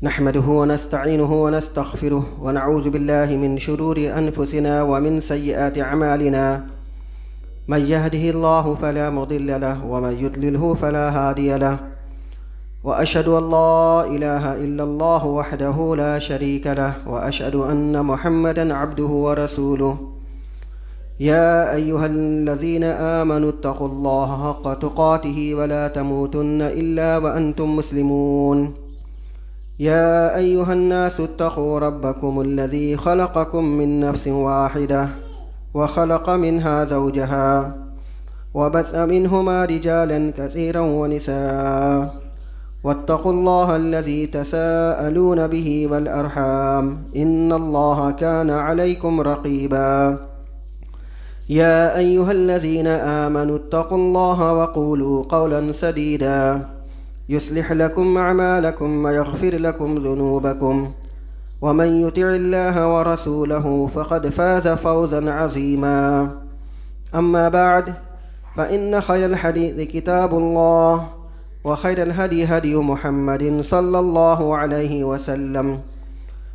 نحمده ونستعينه ونستغفره ونعوذ بالله من شرور أنفسنا ومن سيئات أعمالنا من يهده الله فلا مضل له ومن يضلله فلا هادي له وأشهد أن لا إله إلا الله وحده لا شريك له وأشهد أن محمدًا عبده ورسوله يا أيها الذين آمنوا اتقوا الله حق تقاته ولا تموتن إلا وأنتم مسلمون يا أيها الناس اتقوا ربكم الذي خلقكم من نفس واحدة وخلق منها زوجها وبث منهما رجالا كثيرا ونساء واتقوا الله الذي تساءلون به والأرحام إن الله كان عليكم رقيبا يا أيها الذين آمنوا اتقوا الله وقولوا قولا سديدا يصلح لكم أعمالكم ويغفر لكم ذنوبكم ومن يطع الله ورسوله فقد فاز فوزا عظيما أما بعد فإن خير الحديث كتاب الله وخير الهدي هدي محمد صلى الله عليه وسلم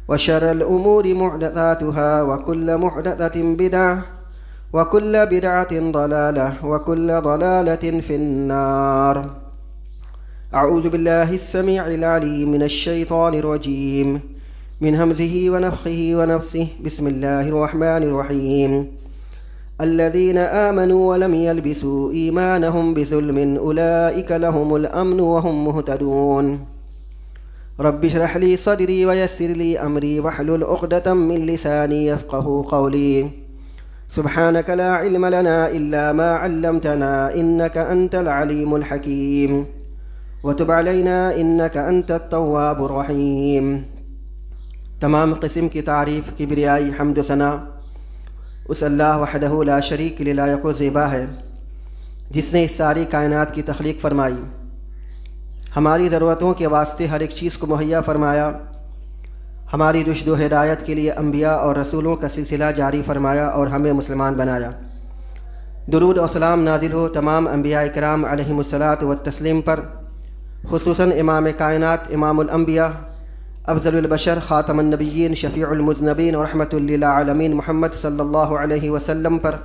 وشر الأمور محدثاتها وكل محدثة بدعة وكل بدعة ضلالة وكل ضلالة في النار أعوذ بالله السميع العليم من الشيطان الرجيم من همزه ونفخه ونفثه بسم الله الرحمن الرحيم الذين آمنوا ولم يلبسوا إيمانهم بظلم أولئك لهم الأمن وهم مهتدون رب اشرح لي صدري ويسر لي أمري واحلل عقدة من لساني يفقهوا قولي سبحانك لا علم لنا إلا ما علمتنا إنك أنت العليم الحكيم وتب علينا إنك أنت التواب الرحيم۔ تمام قسم کی تعریف، کبریائی، حمد و ثنا اس اللہ وحدہ لا شریک کے لائق و زیبا ہے جس نے اس ساری کائنات کی تخلیق فرمائی، ہماری ضرورتوں کے واسطے ہر ایک چیز کو مہیا فرمایا، ہماری رشد و ہدایت کے لیے انبیاء اور رسولوں کا سلسلہ جاری فرمایا اور ہمیں مسلمان بنایا۔ درود و سلام نازل ہو تمام انبیاء کرام علیہم الصلاۃ والتسلیم پر، خصوصاً امام کائنات، امام الانبیاء، افضل البشر، خاتم النبیین، شفیع المذنبین اور رحمۃ للعالمین محمد صلی اللہ علیہ وسلم پر۔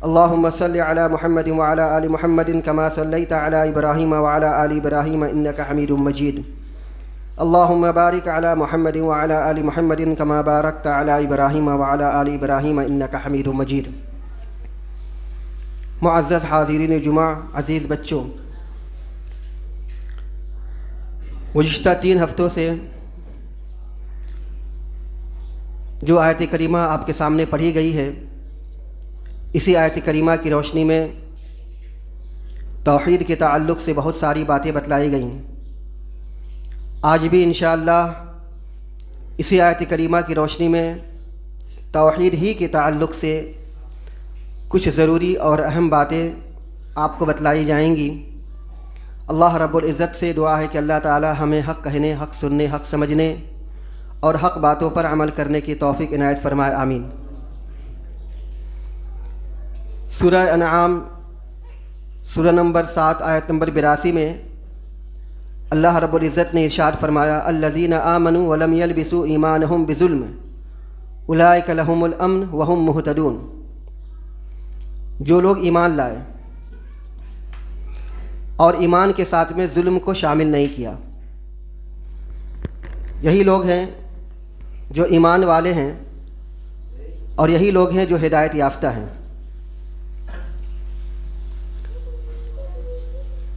اللہم صل علی محمد وعلی آل محمد کما صلیت علی ابراہیم وعلی آل ابراہیم انک حمید مجید۔ اللہم بارک علی محمد وعلی آل محمد کما بارکت علی ابراہیم وعلی آل ابراہیم انک حمید مجید۔ معزز حاضرین جمعہ، عزیز بچوں، گزشتہ 3 ہفتوں سے جو آیت کریمہ آپ کے سامنے پڑھی گئی ہے، اسی آیت کریمہ کی روشنی میں توحید کے تعلق سے بہت ساری باتیں بتلائی گئیں۔ آج بھی انشاءاللہ اسی آیت کریمہ کی روشنی میں توحید ہی کے تعلق سے کچھ ضروری اور اہم باتیں آپ کو بتلائی جائیں گی۔ اللہ رب العزت سے دعا ہے کہ اللہ تعالی ہمیں حق کہنے، حق سننے، حق سمجھنے اور حق باتوں پر عمل کرنے کی توفیق عنایت فرمائے، آمین۔ سورہ انعام، سورہ نمبر 7 آیت نمبر 82 میں اللہ رب العزت نے ارشاد فرمایا، الذین آمنوا ولم یلبسوا ایمانہم بظلم اولئک لہم الامن وہم مہتدون۔ جو لوگ ایمان لائے اور ایمان کے ساتھ میں ظلم کو شامل نہیں کیا، یہی لوگ ہیں جو ایمان والے ہیں اور یہی لوگ ہیں جو ہدایت یافتہ ہیں۔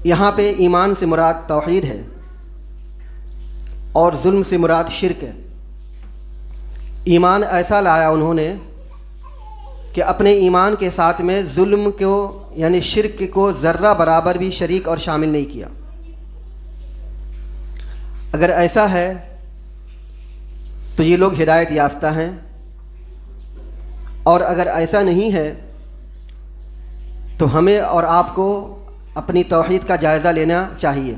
یہاں پہ ایمان سے مراد توحید ہے اور ظلم سے مراد شرک ہے۔ ایمان ایسا لایا انہوں نے کہ اپنے ایمان کے ساتھ میں ظلم کو یعنی شرک کو ذرہ برابر بھی شریک اور شامل نہیں کیا۔ اگر ایسا ہے تو یہ لوگ ہدایت یافتہ ہیں، اور اگر ایسا نہیں ہے تو ہمیں اور آپ کو اپنی توحید کا جائزہ لینا چاہیے۔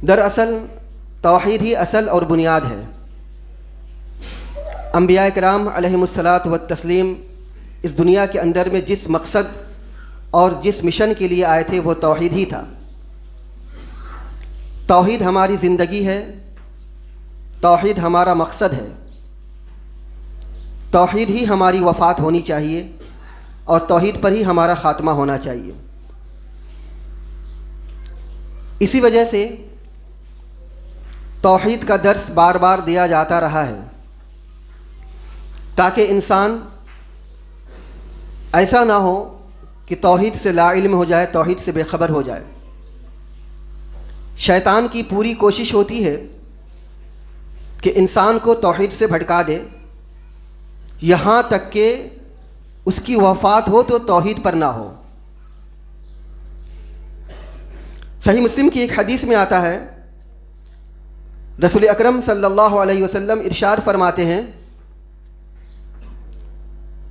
دراصل توحید ہی اصل اور بنیاد ہے۔ انبیاء کرام علیہم الصلاۃ والتسلیم اس دنیا کے اندر میں جس مقصد اور جس مشن کے لیے آئے تھے وہ توحید ہی تھا۔ توحید ہماری زندگی ہے، توحید ہمارا مقصد ہے، توحید ہی ہماری وفات ہونی چاہیے اور توحید پر ہی ہمارا خاتمہ ہونا چاہیے۔ اسی وجہ سے توحید کا درس بار بار دیا جاتا رہا ہے، تاکہ انسان ایسا نہ ہو کہ توحید سے لا علم ہو جائے، توحید سے بے خبر ہو جائے۔ شیطان کی پوری کوشش ہوتی ہے کہ انسان کو توحید سے بھٹکا دے، یہاں تک کہ اس کی وفات ہو تو توحید پر نہ ہو۔ صحیح مسلم کی ایک حدیث میں آتا ہے، رسول اکرم صلی اللہ علیہ وسلم ارشاد فرماتے ہیں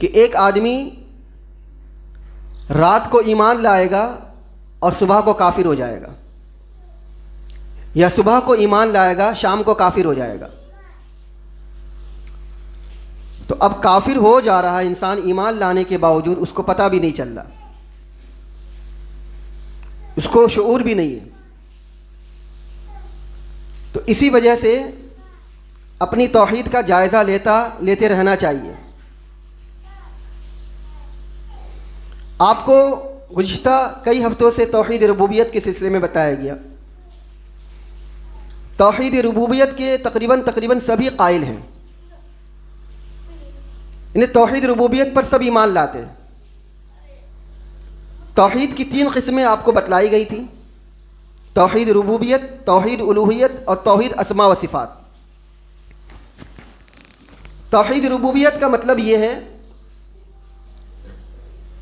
کہ ایک آدمی رات کو ایمان لائے گا اور صبح کو کافر ہو جائے گا، یا صبح کو ایمان لائے گا شام کو کافر ہو جائے گا۔ تو اب کافر ہو جا رہا ہے انسان ایمان لانے کے باوجود، اس کو پتہ بھی نہیں چل رہا، اس کو شعور بھی نہیں ہے۔ تو اسی وجہ سے اپنی توحید کا جائزہ لیتے رہنا چاہیے۔ آپ کو گزشتہ کئی ہفتوں سے توحید ربوبیت کے سلسلے میں بتایا گیا۔ توحید ربوبیت کے تقریباً سبھی قائل ہیں، انہیں توحید ربوبیت پر سب ایمان لاتے ہیں۔ توحید کی 3 قسمیں آپ کو بتلائی گئی تھیں: توحید ربوبیت، توحید الوہیت اور توحید اسماء و صفات۔ توحید ربوبیت کا مطلب یہ ہے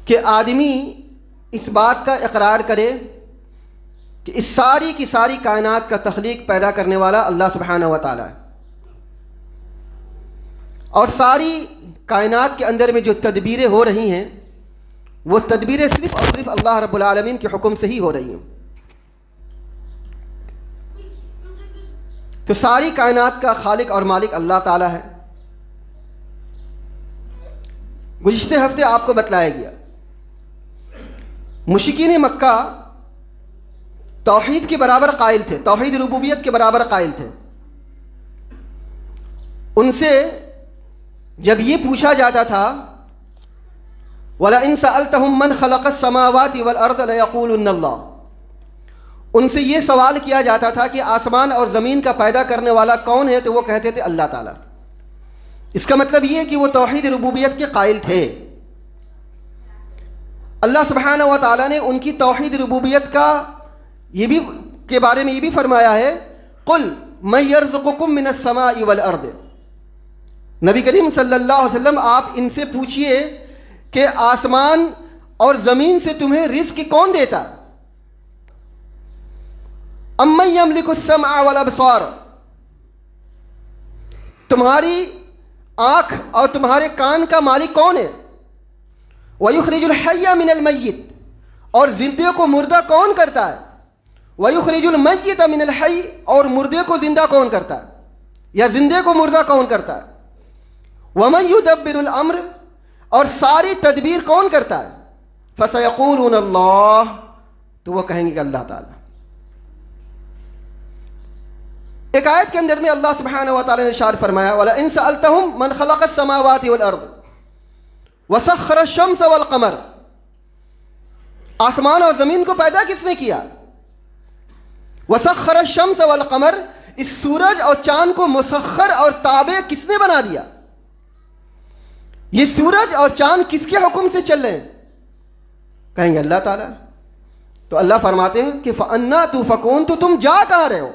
کہ آدمی اس بات کا اقرار کرے کہ اس ساری کی ساری کائنات کا تخلیق پیدا کرنے والا اللہ سبحانہ و تعالی ہے، اور ساری کائنات کے اندر میں جو تدبیریں ہو رہی ہیں وہ تدبیریں صرف اور صرف اللہ رب العالمین کے حکم سے ہی ہو رہی ہیں۔ تو ساری کائنات کا خالق اور مالک اللہ تعالی ہے۔ گزشتے ہفتے آپ کو بتلایا گیا مشرکین مکہ توحید کے برابر قائل تھے، توحید ربوبیت کے برابر قائل تھے۔ ان سے جب یہ پوچھا جاتا تھا وَلَئِن سَأَلْتَهُم مَّنْ خَلَقَ السَّمَاوَاتِ وَالْأَرْضَ لَيَقُولُنَّ اللَّهُ، ان سے یہ سوال کیا جاتا تھا کہ آسمان اور زمین کا پیدا کرنے والا کون ہے، تو وہ کہتے تھے اللہ تعالیٰ۔ اس کا مطلب یہ ہے کہ وہ توحید ربوبیت کے قائل تھے۔ اللہ سبحانہ و تعالیٰ نے ان کی توحید ربوبیت کے بارے میں یہ بھی فرمایا ہے، قُلْ مَن يَرْزُقُكُم مِّنَ السَّمَاءِ وَالْأَرْضِ۔ نبی کریم صلی اللہ علیہ وسلم آپ ان سے پوچھئے کہ آسمان اور زمین سے تمہیں رزق کون دیتا؟ اَمَّن يَمْلِكُ السَّمْعَ وَالْأَبْصَارَ، تمہاری آنکھ اور تمہارے کان کا مالک کون ہے؟ وَيُخْرِجُ الْحَيَّ مِنَ الْمَيِّتِ، اور زندے کو مردہ کون کرتا ہے؟ وَيُخْرِجُ الْمَيِّتَ مِنَ الْحَيِّ، اور مردے کو زندہ کون کرتا ہے، یا زندے کو مردہ کون کرتا ہے؟ وَمَن يُدَبِّرُ الْأَمْرَ، اور ساری تدبیر کون کرتا ہے؟ فَسَيَقُولُونَ اللَّهُ، تو وہ کہیں گے کہ اللہ تعالیٰ۔ ایک آیت کے اندر میں اللہ سبحانہ و تعالیٰ نے ارشاد فرمایا وَلَئِن سَأَلْتَهُم مَّنْ خَلَقَ السَّمَاوَاتِ وَالْأَرْضَ وَسَخَّرَ الشَّمْسَ وَالْقَمَرَ، آسمان اور زمین کو پیدا کس نے کیا؟ وَسَخَّرَ الشَّمْسَ وَالْقَمَرَ، اس سورج اور چاند کو مسخر اور تابع کس نے بنا دیا؟ یہ سورج اور چاند کس کے حکم سے چل رہے ہیں؟ کہیں گے اللہ تعالیٰ۔ تو اللہ فرماتے ہیں کہ فَأَنَّا تُؤْفَكُونَ، تو تم جا کہاں رہے ہو؟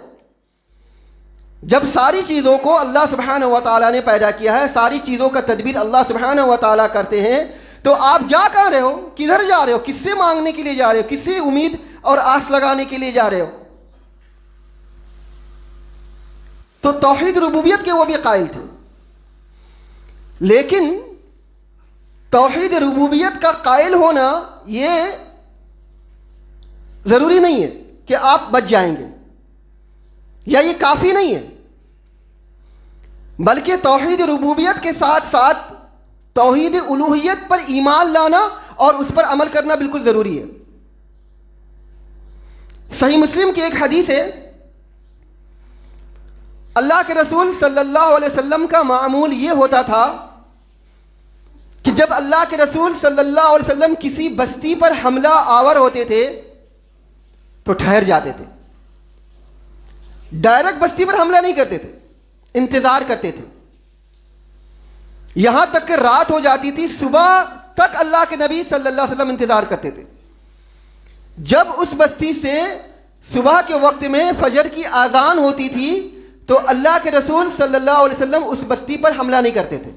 جب ساری چیزوں کو اللہ سبحانہ و تعالیٰ نے پیدا کیا ہے، ساری چیزوں کا تدبیر اللہ سبحانہ و تعالیٰ کرتے ہیں، تو آپ جا کہاں رہے ہو؟ کدھر جا رہے ہو؟ کس سے مانگنے کے لیے جا رہے ہو؟ کس سے امید اور آس لگانے کے لیے جا رہے ہو؟ تو توحید ربوبیت کے وہ بھی قائل تھے، لیکن توحید ربوبیت کا قائل ہونا یہ ضروری نہیں ہے کہ آپ بچ جائیں گے، یا یہ کافی نہیں ہے، بلکہ توحید ربوبیت کے ساتھ ساتھ توحید الوہیت پر ایمان لانا اور اس پر عمل کرنا بالکل ضروری ہے۔ صحیح مسلم کی ایک حدیث ہے، اللہ کے رسول صلی اللہ علیہ وسلم کا معمول یہ ہوتا تھا کہ جب اللہ کے رسول صلی اللہ علیہ وسلم کسی بستی پر حملہ آور ہوتے تھے تو ٹھہر جاتے تھے. ڈائریکٹ بستی پر حملہ نہیں کرتے تھے, انتظار کرتے تھے یہاں تک کہ رات ہو جاتی تھی. صبح تک اللہ کے نبی صلی اللہ علیہ وسلم انتظار کرتے تھے. جب اس بستی سے صبح کے وقت میں فجر کی اذان ہوتی تھی تو اللہ کے رسول صلی اللہ علیہ وسلم اس بستی پر حملہ نہیں کرتے تھے.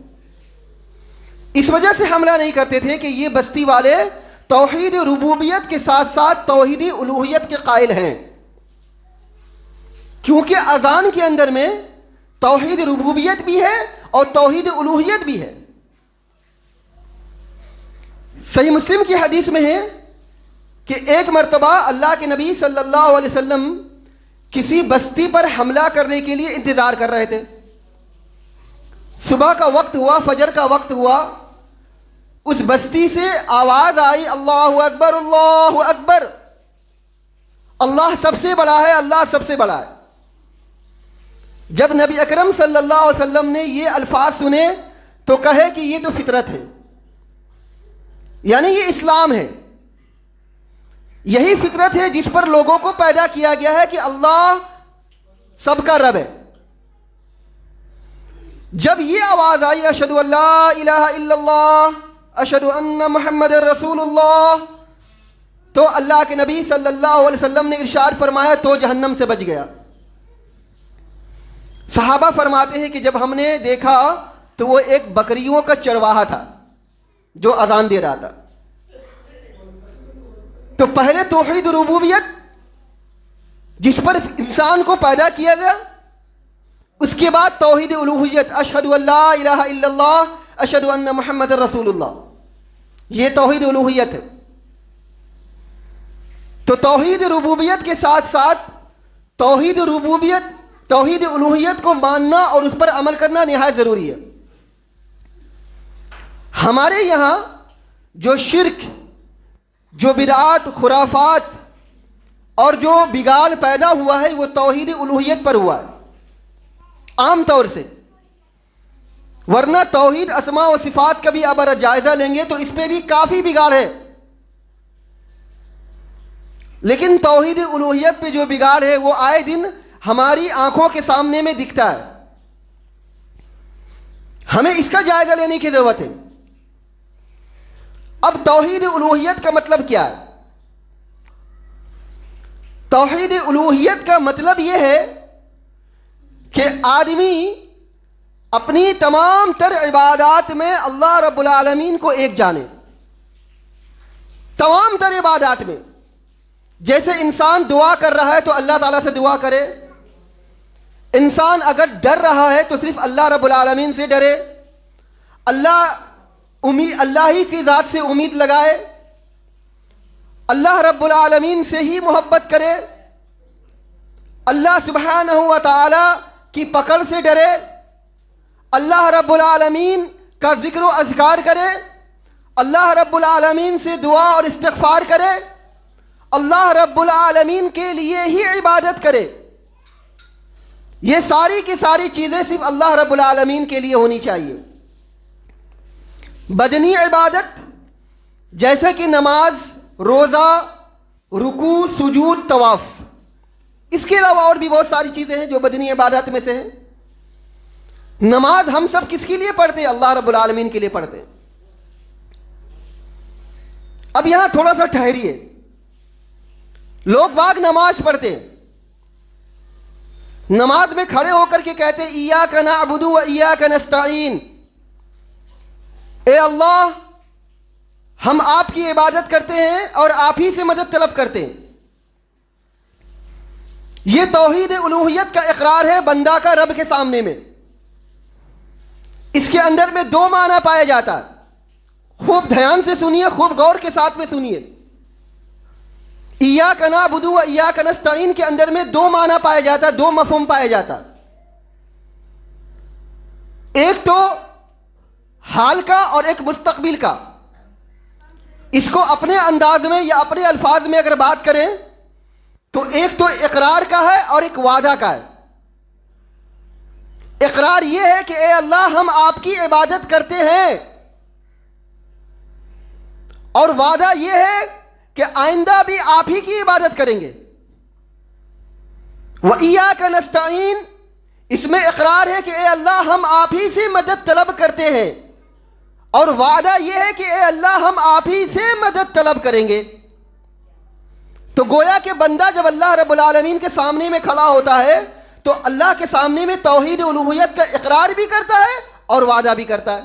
اس وجہ سے حملہ نہیں کرتے تھے کہ یہ بستی والے توحید ربوبیت کے ساتھ ساتھ توحید الوہیت کے قائل ہیں, کیونکہ اذان کے اندر میں توحید ربوبیت بھی ہے اور توحید الوہیت بھی ہے. صحیح مسلم کی حدیث میں ہے کہ ایک مرتبہ اللہ کے نبی صلی اللہ علیہ وسلم کسی بستی پر حملہ کرنے کے لیے انتظار کر رہے تھے. صبح کا وقت ہوا, فجر کا وقت ہوا, اس بستی سے آواز آئی اللہ اکبر اللہ اکبر, اللہ سب سے بڑا ہے, اللہ سب سے بڑا ہے. جب نبی اکرم صلی اللہ علیہ وسلم نے یہ الفاظ سنے تو کہے کہ یہ تو فطرت ہے, یعنی یہ اسلام ہے, یہی فطرت ہے جس پر لوگوں کو پیدا کیا گیا ہے کہ اللہ سب کا رب ہے. جب یہ آواز آئی اشہد ان لا الہ الا اللہ اشہد ان محمد رسول اللہ, تو اللہ کے نبی صلی اللہ علیہ وسلم نے ارشاد فرمایا تو جہنم سے بچ گیا. صحابہ فرماتے ہیں کہ جب ہم نے دیکھا تو وہ ایک بکریوں کا چرواہا تھا جو اذان دے رہا تھا. تو پہلے توحید ربوبیت جس پر انسان کو پیدا کیا گیا, اس کے بعد توحید الوہیت اشہد ان لا الہ الا اللہ اشہد ان محمد رسول اللہ, یہ توحید الوہیت ہے. تو توحید ربوبیت کے ساتھ ساتھ توحید ربوبیت توحید الوہیت کو ماننا اور اس پر عمل کرنا نہایت ضروری ہے. ہمارے یہاں جو شرک, جو بدعات, خرافات اور جو بگاڑ پیدا ہوا ہے وہ توحید الوہیت پر ہوا ہے عام طور سے, ورنہ توحید اسماء و صفات کا بھی اگر جائزہ لیں گے تو اس پہ بھی کافی بگاڑ ہے. لیکن توحید الوہیت پہ جو بگاڑ ہے وہ آئے دن ہماری آنکھوں کے سامنے میں دکھتا ہے. ہمیں اس کا جائزہ لینے کی ضرورت ہے. اب توحید الوہیت کا مطلب کیا ہے؟ توحید الوہیت کا مطلب یہ ہے کہ آدمی اپنی تمام تر عبادات میں اللہ رب العالمین کو ایک جانے. تمام تر عبادات میں, جیسے انسان دعا کر رہا ہے تو اللہ تعالیٰ سے دعا کرے, انسان اگر ڈر رہا ہے تو صرف اللہ رب العالمین سے ڈرے, اللہ ہی کی ذات سے امید لگائے, اللہ رب العالمین سے ہی محبت کرے, اللہ سبحانہ و تعالی کی پکڑ سے ڈرے, اللہ رب العالمین کا ذکر و اذکار کرے, اللہ رب العالمین سے دعا اور استغفار کرے, اللہ رب العالمین کے لیے ہی عبادت کرے. یہ ساری کی ساری چیزیں صرف اللہ رب العالمین کے لیے ہونی چاہیے. بدنی عبادت جیسے کہ نماز, روزہ, رکوع, سجود, طواف, اس کے علاوہ اور بھی بہت ساری چیزیں ہیں جو بدنی عبادت میں سے ہیں. نماز ہم سب کس کے لیے پڑھتے ہیں؟ اللہ رب العالمین کے لیے پڑھتے ہیں. اب یہاں تھوڑا سا ٹھہریے. لوگ باغ نماز پڑھتے ہیں, نماز میں کھڑے ہو کر کے کہتے ہیں ایاک نعبد و ایاک نستعین, اے اللہ ہم آپ کی عبادت کرتے ہیں اور آپ ہی سے مدد طلب کرتے ہیں. یہ توحید الوہیت کا اقرار ہے بندہ کا رب کے سامنے میں. اس کے اندر میں دو معنی پایا جاتا ہے, خوب دھیان سے سنیے, خوب غور کے ساتھ میں سنیے. ایاک نعبد و ایاک نستعین کے اندر میں دو معنی پایا جاتا ہے, دو مفہوم پایا جاتا. ایک تو حال کا اور ایک مستقبل کا. اس کو اپنے انداز میں یا اپنے الفاظ میں اگر بات کریں تو ایک تو اقرار کا ہے اور ایک وعدہ کا ہے. اقرار یہ ہے کہ اے اللہ ہم آپ کی عبادت کرتے ہیں، اور وعدہ یہ ہے کہ آئندہ بھی آپ ہی کی عبادت کریں گے۔ وَإِيَّاكَ نَسْتَعِينُ، اس میں اقرار ہے کہ اے اللہ ہم آپ ہی سے مدد طلب کرتے ہیں، اور وعدہ یہ ہے کہ اے اللہ ہم آپ ہی سے مدد طلب کریں گے۔ تو گویا کہ بندہ جب اللہ رب العالمین کے سامنے میں کھڑا ہوتا ہے تو اللہ کے سامنے میں توحید الوہیت کا اقرار بھی کرتا ہے اور وعدہ بھی کرتا ہے،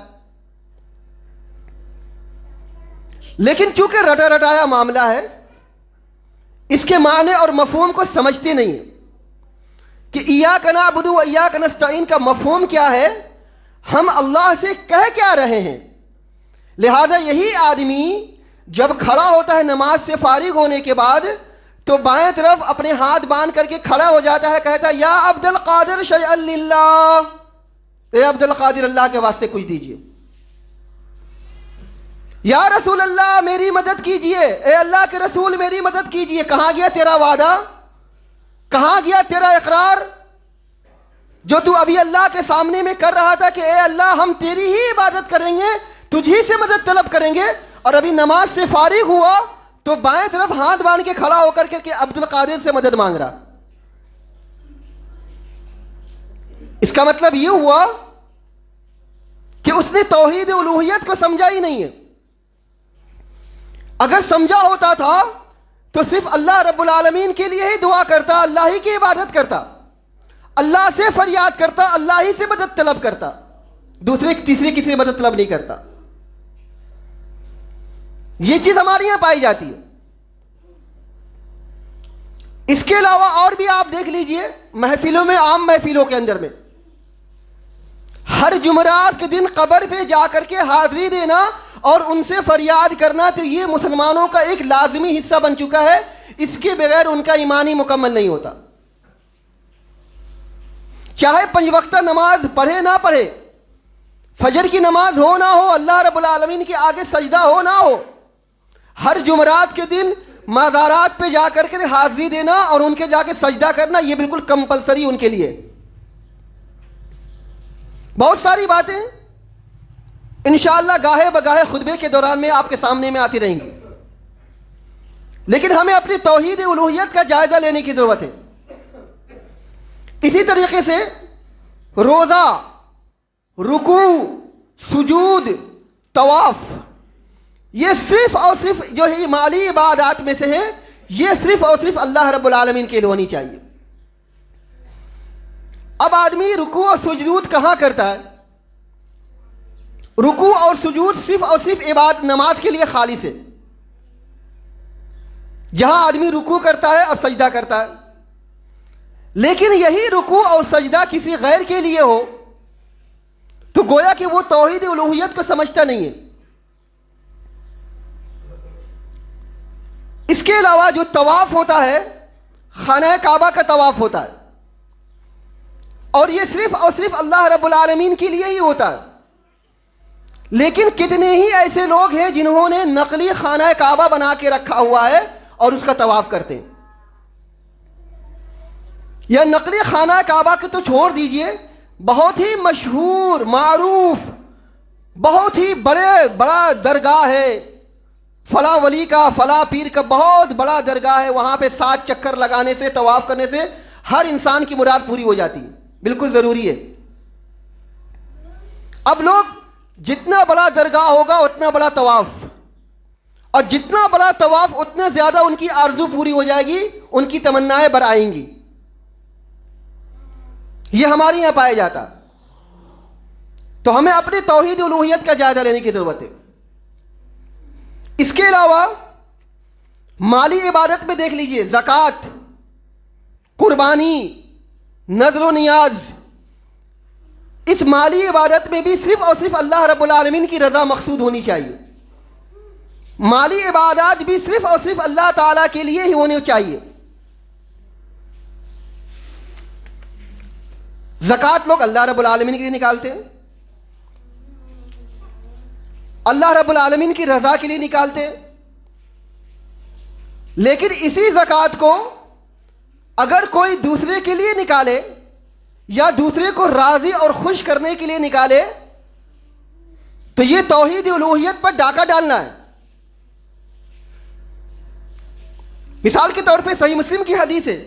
لیکن چونکہ رٹا رٹایا معاملہ ہے، اس کے معنی اور مفہوم کو سمجھتے نہیں ہیں کہ ایاک نعبد و ایاک نستعین کا مفہوم کیا ہے، ہم اللہ سے کہہ کیا رہے ہیں۔ لہذا یہی آدمی جب کھڑا ہوتا ہے نماز سے فارغ ہونے کے بعد تو بائیں طرف اپنے ہاتھ باندھ کر کے کھڑا ہو جاتا ہے، کہتا ہے یا عبد القادر شیئا للہ، اے عبد القادر اللہ کے واسطے کچھ دیجئے، یا رسول اللہ میری مدد کیجئے، اے اللہ کے رسول میری مدد کیجئے۔ کہاں گیا تیرا وعدہ؟ کہاں گیا تیرا اقرار جو تو ابھی اللہ کے سامنے میں کر رہا تھا کہ اے اللہ ہم تیری ہی عبادت کریں گے، تجھی سے مدد طلب کریں گے، اور ابھی نماز سے فارغ ہوا تو بائیں طرف ہاتھ باندھ کے کھڑا ہو کر کے کہ عبد القادر سے مدد مانگ رہا۔ اس کا مطلب یہ ہوا کہ اس نے توحید الوہیت کو سمجھا ہی نہیں ہے۔ اگر سمجھا ہوتا تھا تو صرف اللہ رب العالمین کے لیے ہی دعا کرتا، اللہ ہی کی عبادت کرتا، اللہ سے فریاد کرتا، اللہ ہی سے مدد طلب کرتا، دوسرے تیسرے کسی مدد طلب نہیں کرتا۔ یہ چیز ہمارے یہاں پائی جاتی ہے۔ اس کے علاوہ اور بھی آپ دیکھ لیجئے محفلوں میں، عام محفلوں کے اندر میں ہر جمعرات کے دن قبر پہ جا کر کے حاضری دینا اور ان سے فریاد کرنا، تو یہ مسلمانوں کا ایک لازمی حصہ بن چکا ہے، اس کے بغیر ان کا ایمان مکمل نہیں ہوتا۔ چاہے 5 وقتہ نماز پڑھے نہ پڑھے، فجر کی نماز ہو نہ ہو، اللہ رب العالمین کے آگے سجدہ ہو نہ ہو، ہر جمعرات کے دن مزارات پہ جا کر کے حاضری دینا اور ان کے جا کے سجدہ کرنا یہ بالکل کمپلسری ان کے لیے۔ بہت ساری باتیں انشاءاللہ گاہے بگاہے خطبے کے دوران میں آپ کے سامنے میں آتی رہیں گی، لیکن ہمیں اپنی توحید الوہیت کا جائزہ لینے کی ضرورت ہے۔ اسی طریقے سے روزہ، رکوع، سجود، طواف، یہ صرف اور صرف جو ہے مالی عبادات میں سے ہے، یہ صرف اور صرف اللہ رب العالمین کے لیے ہونی چاہیے۔ اب آدمی رکوع اور سجود کہاں کرتا ہے؟ رکوع اور سجود صرف اور صرف نماز کے لیے خالص ہے، جہاں آدمی رکوع کرتا ہے اور سجدہ کرتا ہے۔ لیکن یہی رکوع اور سجدہ کسی غیر کے لیے ہو تو گویا کہ وہ توحید الوہیت کو سمجھتا نہیں ہے۔ اس کے علاوہ جو طواف ہوتا ہے، خانہ کعبہ کا طواف ہوتا ہے، اور یہ صرف اور صرف اللہ رب العالمین کے لیے ہی ہوتا ہے، لیکن کتنے ہی ایسے لوگ ہیں جنہوں نے نقلی خانہ کعبہ بنا کے رکھا ہوا ہے اور اس کا طواف کرتے ہیں۔ یا نقلی خانہ کعبہ کے تو چھوڑ دیجئے، بہت ہی مشہور معروف بہت ہی بڑا درگاہ ہے، فلاں ولی کا، فلاں پیر کا بہت بڑا درگاہ ہے، وہاں پہ 7 چکر لگانے سے، طواف کرنے سے ہر انسان کی مراد پوری ہو جاتی ہے، بالکل ضروری ہے۔ اب لوگ جتنا بڑا درگاہ ہوگا اتنا بڑا طواف، اور جتنا بڑا طواف اتنا زیادہ ان کی آرزو پوری ہو جائے گی، ان کی تمنائیں برآئیں گی۔ یہ ہمارے یہاں پایا جاتا، تو ہمیں اپنے توحید الوہیت کا جائزہ لینے کی ضرورت ہے۔ اس کے علاوہ مالی عبادت میں دیکھ لیجئے، زکوٰۃ، قربانی، نذر و نیاز، اس مالی عبادت میں بھی صرف اور صرف اللہ رب العالمین کی رضا مقصود ہونی چاہیے۔ مالی عبادات بھی صرف اور صرف اللہ تعالیٰ کے لیے ہی ہونے چاہیے۔ زکوٰۃ لوگ اللہ رب العالمین کے لیے نکالتے ہیں، اللہ رب العالمین کی رضا کے لیے نکالتے ہیں، لیکن اسی زکوٰۃ کو اگر کوئی دوسرے کے لیے نکالے یا دوسرے کو راضی اور خوش کرنے کے لیے نکالے تو یہ توحید الوہیت پر ڈاکہ ڈالنا ہے. مثال کے طور پہ صحیح مسلم کی حدیث ہے،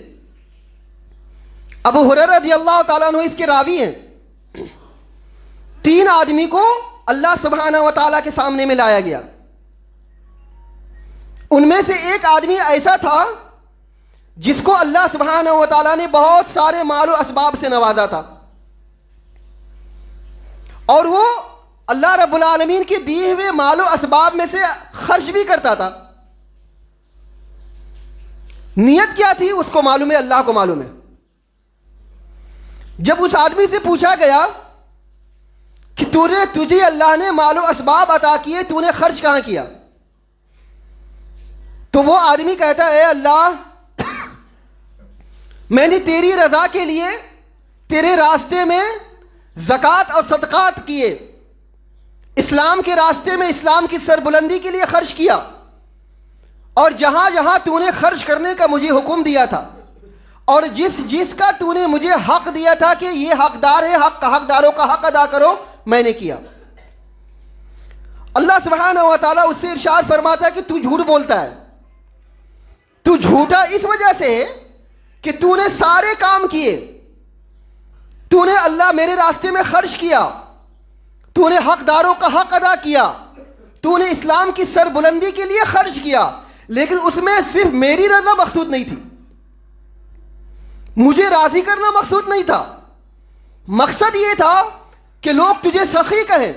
ابو ہریرہ رضی اللہ تعالیٰ عنہ اس کے راوی ہیں. 3 آدمی کو اللہ سبحانہ و تعالیٰ کے سامنے میں لایا گیا. ان میں سے ایک آدمی ایسا تھا جس کو اللہ سبحانہ و تعالیٰ نے بہت سارے مال و اسباب سے نوازا تھا، اور وہ اللہ رب العالمین کے دیے ہوئے مال و اسباب میں سے خرچ بھی کرتا تھا. نیت کیا تھی اس کو معلوم ہے، اللہ کو معلوم ہے. جب اس آدمی سے پوچھا گیا کہ تجھے اللہ نے مال و اسباب عطا کیے، تو نے خرچ کہاں کیا؟ تو وہ آدمی کہتا ہے، اے اللہ، میں نے تیری رضا کے لیے تیرے راستے میں زکوٰۃ اور صدقات کیے، اسلام کے راستے میں اسلام کی سربلندی کے لیے خرچ کیا، اور جہاں جہاں تو نے خرچ کرنے کا مجھے حکم دیا تھا اور جس کا تو نے مجھے حق دیا تھا کہ یہ حقدار ہے، حقداروں کا حق ادا کرو، میں نے کیا. اللہ سبحانہ و تعالیٰ اس سے ارشاد فرماتا ہے کہ تو جھوٹ بولتا ہے. تو جھوٹا اس وجہ سے ہے کہ تو نے سارے کام کیے، تو نے اللہ میرے راستے میں خرچ کیا، تو نے حقداروں کا حق ادا کیا، تو نے اسلام کی سربلندی کے لیے خرچ کیا، لیکن اس میں صرف میری رضا مقصود نہیں تھی، مجھے راضی کرنا مقصود نہیں تھا. مقصد یہ تھا کہ لوگ تجھے سخی کہیں،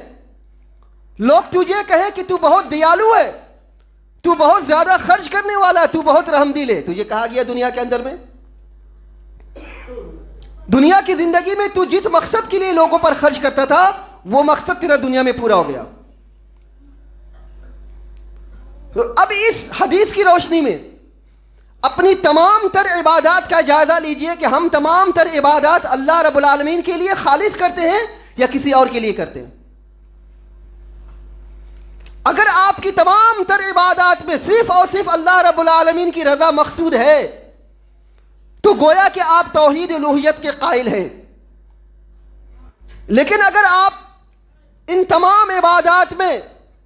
لوگ تجھے کہیں کہ تو بہت دیالو ہے، تو بہت زیادہ خرچ کرنے والا ہے، تو بہت رحم دل ہے. تجھے کہا گیا دنیا کے اندر میں، دنیا کی زندگی میں تو جس مقصد کے لیے لوگوں پر خرچ کرتا تھا وہ مقصد تیرا دنیا میں پورا ہو گیا. اب اس حدیث کی روشنی میں اپنی تمام تر عبادات کا جائزہ لیجئے کہ ہم تمام تر عبادات اللہ رب العالمین کے لیے خالص کرتے ہیں یا کسی اور کے لیے کرتے ہیں. اگر آپ کی تمام تر عبادات میں صرف اور صرف اللہ رب العالمین کی رضا مقصود ہے تو گویا کہ آپ توحید الوہیت کے قائل ہیں. لیکن اگر آپ ان تمام عبادات میں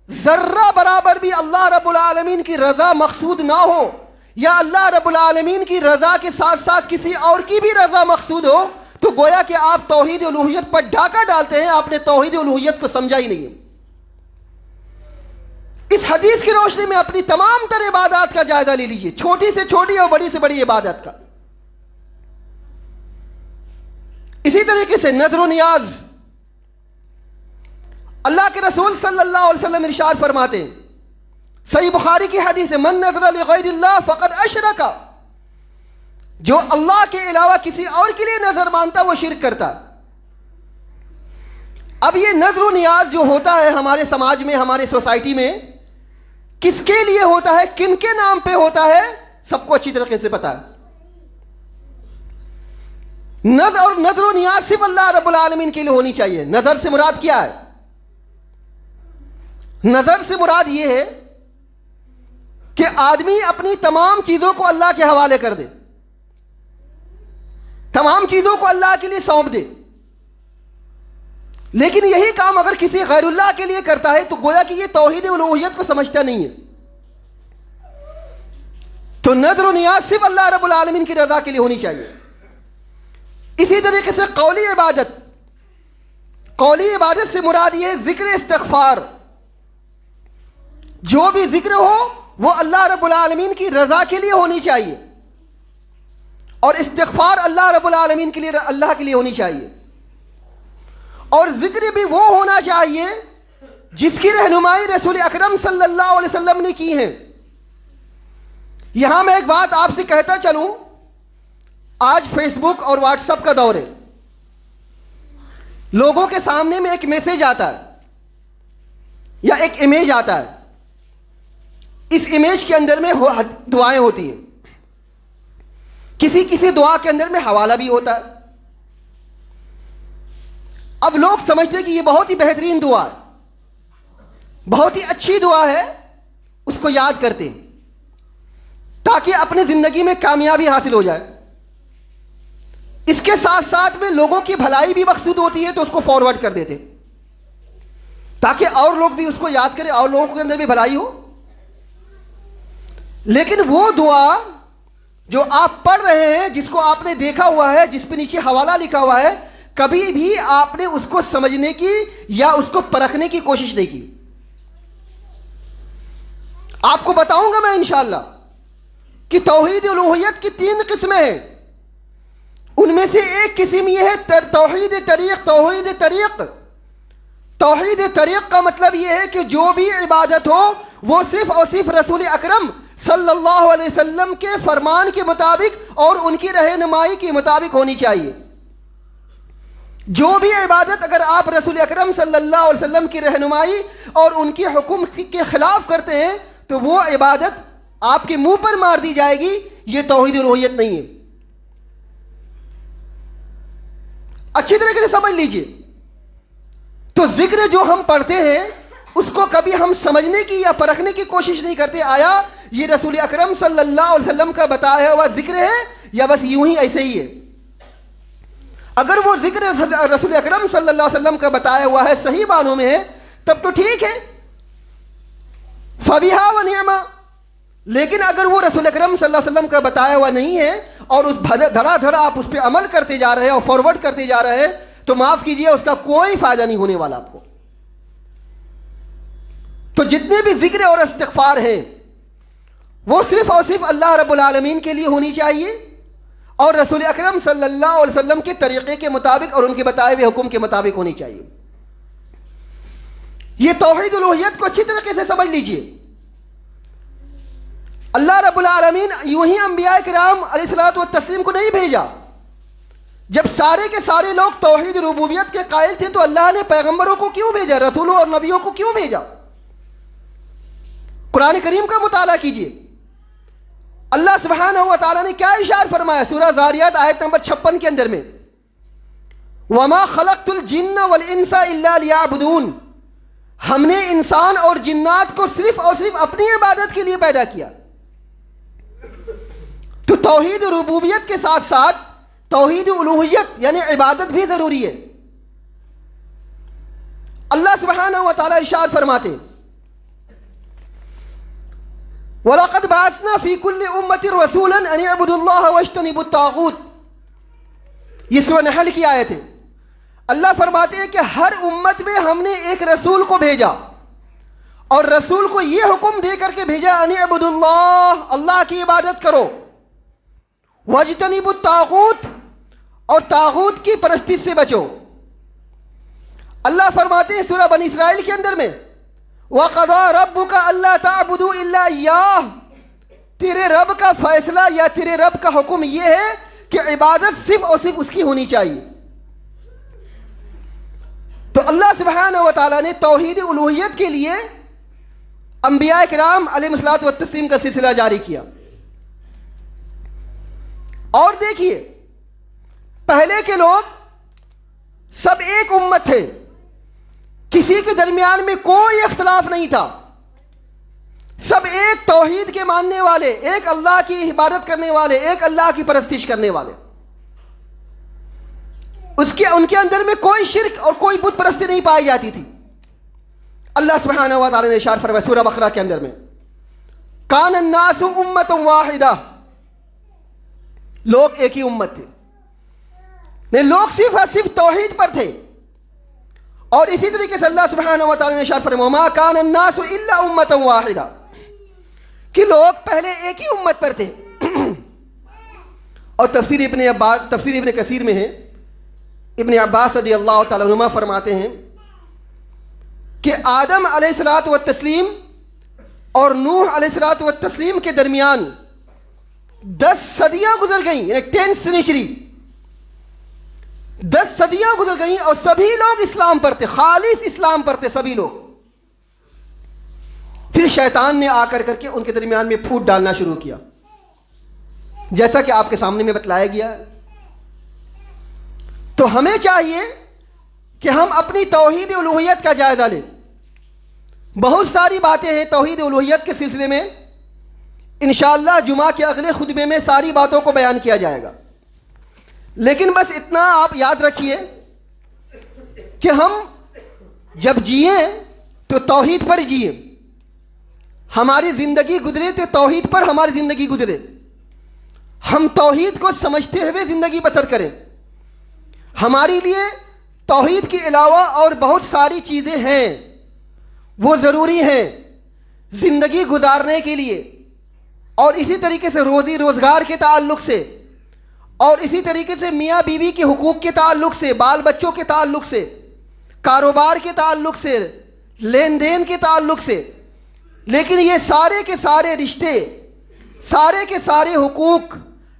ذرہ برابر بھی اللہ رب العالمین کی رضا مقصود نہ ہو، یا اللہ رب العالمین کی رضا کے ساتھ ساتھ کسی اور کی بھی رضا مقصود ہو، تو گویا کہ آپ توحید الوہیت پر ڈاکہ ڈالتے ہیں. آپ نے توحید الوہیت کو سمجھا ہی نہیں. اس حدیث کی روشنی میں اپنی تمام تر عبادات کا جائزہ لے لیجئے، چھوٹی سے چھوٹی اور بڑی سے بڑی عبادت کا. اسی طریقے سے نذر و نیاز، اللہ کے رسول صلی اللہ علیہ وسلم ارشاد فرماتے ہیں، صحیح بخاری کی حدیث ہے، من نذر لغیر اللہ فقد اشرک، جو اللہ کے علاوہ کسی اور کے لیے نظر مانتا وہ شرک کرتا. اب یہ نذر و نیاز جو ہوتا ہے ہمارے سماج میں، ہمارے سوسائٹی میں، کس کے لیے ہوتا ہے، کن کے نام پہ ہوتا ہے، سب کو اچھی طریقے سے پتا ہے. نذر و نیاز صرف اللہ رب العالمین کے لیے ہونی چاہیے. نظر سے مراد کیا ہے؟ نظر سے مراد یہ ہے کہ آدمی اپنی تمام چیزوں کو اللہ کے حوالے کر دے، تمام چیزوں کو اللہ کے لیے سونپ دے. لیکن یہی کام اگر کسی غیر اللہ کے لیے کرتا ہے تو گویا کہ یہ توحید الوہیت کو سمجھتا نہیں ہے. تو نذر و نیاز صرف اللہ رب العالمین کی رضا کے لیے ہونی چاہیے. اسی طریقے سے قولی عبادت سے مراد یہ ذکر استغفار، جو بھی ذکر ہو وہ اللہ رب العالمین کی رضا کے لیے ہونی چاہیے، اور استغفار اللہ رب العالمین کے لیے، اللہ کے لیے ہونی چاہیے. اور ذکر بھی وہ ہونا چاہیے جس کی رہنمائی رسول اکرم صلی اللہ علیہ وسلم نے کی ہے. یہاں میں ایک بات آپ سے کہتا چلوں، آج فیس بک اور واٹس ایپ کا دور ہے. لوگوں کے سامنے میں ایک میسج آتا ہے یا ایک امیج آتا ہے، اس امیج کے اندر میں دعائیں ہوتی ہیں، کسی دعا کے اندر میں حوالہ بھی ہوتا ہے. اب لوگ سمجھتے ہیں کہ یہ بہت ہی بہترین دعا ہے، بہت ہی اچھی دعا ہے، اس کو یاد کرتے ہیں تاکہ اپنی زندگی میں کامیابی حاصل ہو جائے. اس کے ساتھ ساتھ میں لوگوں کی بھلائی بھی مقصود ہوتی ہے تو اس کو فارورڈ کر دیتے تاکہ اور لوگ بھی اس کو یاد کریں اور لوگوں کے اندر بھی بھلائی ہو. لیکن وہ دعا جو آپ پڑھ رہے ہیں، جس کو آپ نے دیکھا ہوا ہے، جس پہ نیچے حوالہ لکھا ہوا ہے، کبھی بھی آپ نے اس کو سمجھنے کی یا اس کو پرکھنے کی کوشش نہیں کی. آپ کو بتاؤں گا میں انشاءاللہ کہ توحید الوہیت کی 3 قسمیں ہیں. ان میں سے ایک قسم یہ ہے توحید طریق. توحید طریق کا مطلب یہ ہے کہ جو بھی عبادت ہو وہ صرف اور صرف رسول اکرم صلی اللہ علیہ وسلم کے فرمان کے مطابق اور ان کی رہنمائی کے مطابق ہونی چاہیے. جو بھی عبادت اگر آپ رسول اکرم صلی اللہ علیہ وسلم کی رہنمائی اور ان کی حکم کے خلاف کرتے ہیں تو وہ عبادت آپ کے منہ پر مار دی جائے گی. یہ توحید الوہیت نہیں ہے. اچھی طریقے سے سمجھ لیجئے. تو ذکر جو ہم پڑھتے ہیں اس کو کبھی ہم سمجھنے کی یا پرکھنے کی کوشش نہیں کرتے. آیا یہ رسول اکرم صلی اللہ علیہ وسلم کا بتایا ہوا ذکر ہے یا بس یوں ہی ایسے ہی ہے؟ اگر وہ ذکر رسول اکرم صلی اللہ علیہ وسلم کا بتایا ہوا ہے، صحیح معنوں میں ہے، تب تو ٹھیک ہے، فبیہا و نعما. لیکن اگر وہ رسول اکرم صلی اللہ علیہ وسلم کا بتایا ہوا نہیں ہے اور اس دھڑا دھڑا آپ اس پہ عمل کرتے جا رہے ہیں اور فارورڈ کرتے جا رہے ہیں تو معاف کیجئے، اس کا کوئی فائدہ نہیں ہونے والا آپ کو. تو جتنے بھی ذکر اور استغفار ہیں وہ صرف اور صرف اللہ رب العالمین کے لیے ہونی چاہیے اور رسول اکرم صلی اللہ علیہ وسلم کے طریقے کے مطابق اور ان کے بتائے ہوئے حکم کے مطابق ہونی چاہیے. یہ توحید الوہیت کو اچھی طریقے سے سمجھ لیجئے. اللہ رب العالمین یوں ہی انبیاء کرام علیہ الصلوۃ والتسلیم کو نہیں بھیجا. جب سارے کے سارے لوگ توحید ربوبیت کے قائل تھے تو اللہ نے پیغمبروں کو کیوں بھیجا، رسولوں اور نبیوں کو کیوں بھیجا؟ قرآن کریم کا مطالعہ کیجئے. اللہ سبحانہ و تعالیٰ نے کیا ارشاد فرمایا سورہ زاریات آیت نمبر 56 کے اندر میں؟ وَمَا خَلَقْتُ الْجِنَّ وَالْإِنسَ إِلَّا لِيَعْبُدُونَ. ہم نے انسان اور جنات کو صرف اور صرف اپنی عبادت کے لیے پیدا کیا. تو توحید ربوبیت کے ساتھ ساتھ توحید الوہیت یعنی عبادت بھی ضروری ہے. اللہ سبحانہ و تعالیٰ ارشاد فرماتے وَلَقَدْ بَعَثْنَا فِي كُلِّ أُمَّةٍ رَسُولًا أَنِ اعْبُدُوا اللَّهَ وَاجْتَنِبُوا الطَّاغُوتَ. یہ سورہ نحل کی آیت ہے. اللہ فرماتے ہیں کہ ہر امت میں ہم نے ایک رسول کو بھیجا اور رسول کو یہ حکم دے کر کے بھیجا أَنِ اعْبُدُوا اللَّهَ، اللہ کی عبادت کرو، وَاجْتَنِبُوا الطَّاغُوتَ، اور طاغوت کی پرستی سے بچو. اللہ فرماتے ہیں سورہ بنی اسرائیل کے اندر میں وَقَضَىٰ رَبُّكَ أَلَّا تَعْبُدُوا إِلَّا إِيَّاهُ. تیرے رب کا فیصلہ یا تیرے رب کا حکم یہ ہے کہ عبادت صرف اور صرف اس کی ہونی چاہیے. تو اللہ سبحانہ و تعالیٰ نے توحید الوہیت کے لیے انبیاء کرام علیہم الصلوۃ والتسلیم کا سلسلہ جاری کیا. اور دیکھیے پہلے کے لوگ سب ایک امت تھے، کسی کے درمیان میں کوئی اختلاف نہیں تھا، سب ایک توحید کے ماننے والے، ایک اللہ کی عبادت کرنے والے، ایک اللہ کی پرستش کرنے والے. ان کے اندر میں کوئی شرک اور کوئی بت پرستی نہیں پائی جاتی تھی. اللہ سبحانہ و تعالی نے ارشاد فرمایا سورہ بقرہ کے اندر میں کان الناس امۃ واحدہ. لوگ ایک ہی امت تھے، نہیں لوگ صرف اور صرف توحید پر تھے. اور اسی طریقے سے اللہ سبحانہ و تعالی نے ارشاد فرمایا وما کان الناس الا امۃ واحدہ، کہ لوگ پہلے ایک ہی امت پر تھے. اور تفسیر ابن کثیر میں ہے، ابن عباس رضی اللہ تعالیٰ عنہما فرماتے ہیں کہ آدم علیہ الصلوۃ والتسلیم اور نوح علیہ الصلوۃ والتسلیم کے درمیان 10 صدیاں گزر گئیں، یعنی 10 سینچری، 10 صدیاں گزر گئیں اور سبھی لوگ اسلام پر تھے، خالص اسلام پر تھے سبھی لوگ. پھر شیطان نے آ کر کے ان کے درمیان میں پھوٹ ڈالنا شروع کیا، جیسا کہ آپ کے سامنے میں بتلایا گیا. تو ہمیں چاہیے کہ ہم اپنی توحید الوہیت کا جائزہ لیں. بہت ساری باتیں ہیں توحید الوہیت کے سلسلے میں، انشاءاللہ جمعہ کے اگلے خطبے میں ساری باتوں کو بیان کیا جائے گا. لیکن بس اتنا آپ یاد رکھیے کہ ہم جب جئیں تو توحید پر جئیں، ہماری زندگی گزرے تو توحید پر ہماری زندگی گزرے، ہم توحید کو سمجھتے ہوئے زندگی بسر کریں۔ ہمارے لیے توحید کے علاوہ اور بہت ساری چیزیں ہیں، وہ ضروری ہیں زندگی گزارنے کے لیے، اور اسی طریقے سے روزی روزگار کے تعلق سے، اور اسی طریقے سے میاں بیوی کے حقوق کے تعلق سے، بال بچوں کے تعلق سے، کاروبار کے تعلق سے، لین دین کے تعلق سے۔ لیکن یہ سارے کے سارے رشتے، سارے کے سارے حقوق،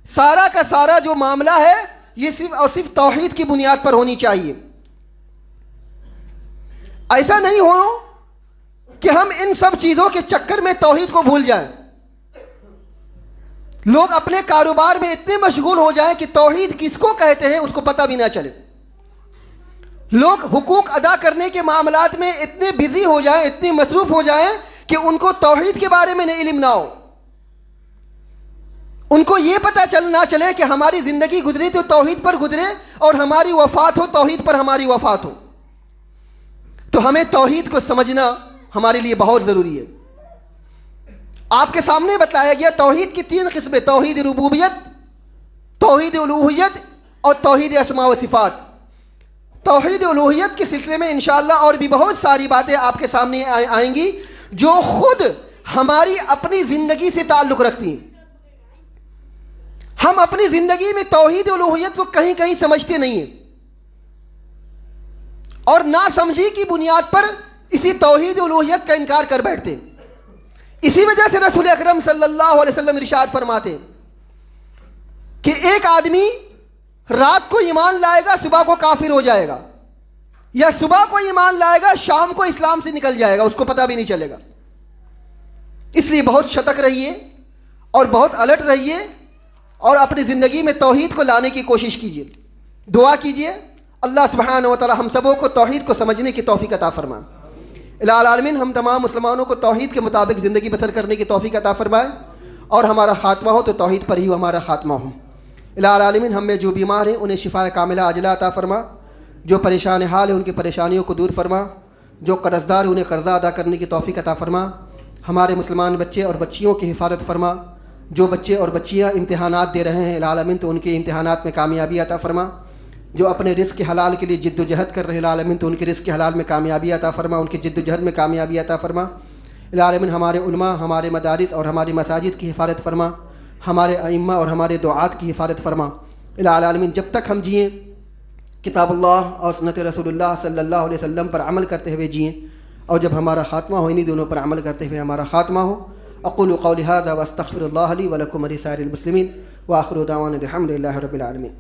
سارا کا سارا جو معاملہ ہے، یہ صرف اور صرف توحید کی بنیاد پر ہونی چاہیے۔ ایسا نہیں ہو کہ ہم ان سب چیزوں کے چکر میں توحید کو بھول جائیں۔ لوگ اپنے کاروبار میں اتنے مشغول ہو جائیں کہ توحید کس کو کہتے ہیں اس کو پتہ بھی نہ چلے۔ لوگ حقوق ادا کرنے کے معاملات میں اتنے بزی ہو جائیں، اتنے مصروف ہو جائیں کہ ان کو توحید کے بارے میں علم نہ ہو۔ ان کو یہ پتہ نہ چلے کہ ہماری زندگی گزری تو توحید پر گزرے، اور ہماری وفات ہو توحید پر ہماری وفات ہو۔ تو ہمیں توحید کو سمجھنا ہمارے لیے بہت ضروری ہے۔ آپ کے سامنے بتلایا گیا توحید کی 3 قسمیں: توحید ربوبیت، توحید الوہیت، اور توحید اسماء و صفات۔ توحید الوہیت کے سلسلے میں انشاءاللہ اور بھی بہت ساری باتیں آپ کے سامنے آئیں گی جو خود ہماری اپنی زندگی سے تعلق رکھتی ہیں۔ ہم اپنی زندگی میں توحید الوہیت کو کہیں کہیں سمجھتے نہیں ہیں، اور نہ سمجھی کی بنیاد پر اسی توحید الوہیت کا انکار کر بیٹھتے ہیں۔ اسی وجہ سے رسول اکرم صلی اللہ علیہ وسلم ارشاد فرماتے کہ ایک آدمی رات کو ایمان لائے گا، صبح کو کافر ہو جائے گا، یا صبح کو ایمان لائے گا، شام کو اسلام سے نکل جائے گا، اس کو پتہ بھی نہیں چلے گا۔ اس لیے بہت شتک رہیے اور بہت الرٹ رہیے، اور اپنی زندگی میں توحید کو لانے کی کوشش کیجیے۔ دعا کیجیے اللہ سبحانہ و تعالی ہم سبوں کو توحید کو سمجھنے کی توفیق عطا فرمائے۔ الہ العالمین ہم تمام مسلمانوں کو توحید کے مطابق زندگی بسر کرنے کی توفیق عطا فرمائے، اور ہمارا خاتمہ ہو تو توحید پر ہی ہمارا خاتمہ ہو۔ الہ العالمین ہم میں جو بیمار ہیں انہیں شفا کاملہ عاجلہ عطا فرما، جو پریشان حال ہیں ان کی پریشانیوں کو دور فرما، جو قرض دار انہیں قرضہ ادا کرنے کی توفیق عطا فرما۔ ہمارے مسلمان بچے اور بچیوں کی حفاظت فرما، جو بچے اور بچیاں امتحانات دے رہے ہیں الہ العالمین تو ان کے امتحانات میں کامیابی عطا فرما، جو اپنے رزق کے حلال کے لیے جد و جہد کر رہے ہیں الہ العالمین تو ان کے رزق کے حلال میں کامیابی عطا فرما، ان کی جد و جہد میں کامیابی عطا فرما۔ الہ العالمین ہمارے علماء، ہمارے مدارس اور ہماری مساجد کی حفاظت فرما، ہمارے ائمہ اور ہمارے دعات کی حفاظت فرما۔ الہ العالمین جب تک ہم جئیں کتاب اللہ اور سنت رسول اللہ صلی اللہ علیہ وسلم پر عمل کرتے ہوئے جئیں، اور جب ہمارا خاتمہ ہو انہی دونوں پر عمل کرتے ہوئے ہمارا خاتمہ ہو۔ اقول قولی ھذا واستغفر اللہ لی ولکم ولسائر المسلمین، وآخر دعوانا الحمد للہ رب العالمین۔